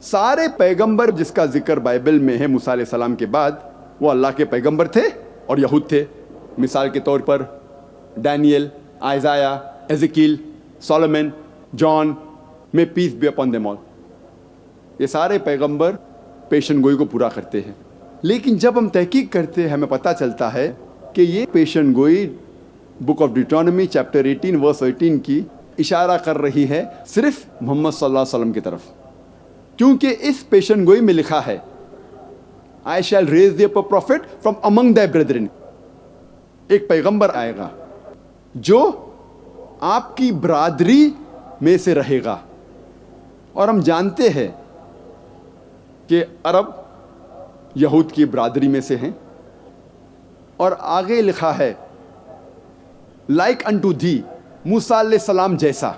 سارے پیغمبر جس کا ذکر بائبل میں ہے موسیٰ علیہ السلام کے بعد وہ اللہ کے پیغمبر تھے اور یہود تھے. مثال کے طور پر Daniel, Isaiah, Ezekiel, Solomon, John, may peace be upon them all. یہ سارے پیغمبر پیشن گوئی کو پورا کرتے ہیں. لیکن جب ہم تحقیق کرتے ہیں ہمیں پتہ چلتا ہے کہ یہ پیشن گوئی بک آف ڈیوٹرانومی چیپٹر 18 ورس 18 کی اشارہ کر رہی ہے صرف محمد صلی اللہ علیہ وسلم کی طرف, کیونکہ اس پیشن گوئی میں لکھا ہے I shall raise thee up a prophet from among thy brethren. ایک پیغمبر آئے گا جو آپ کی برادری میں سے رہے گا. اور ہم جانتے ہیں کہ عرب یہود کی برادری میں سے ہیں. اور آگے لکھا ہے لائک انٹو دی, موسیٰ علیہ السلام جیسا.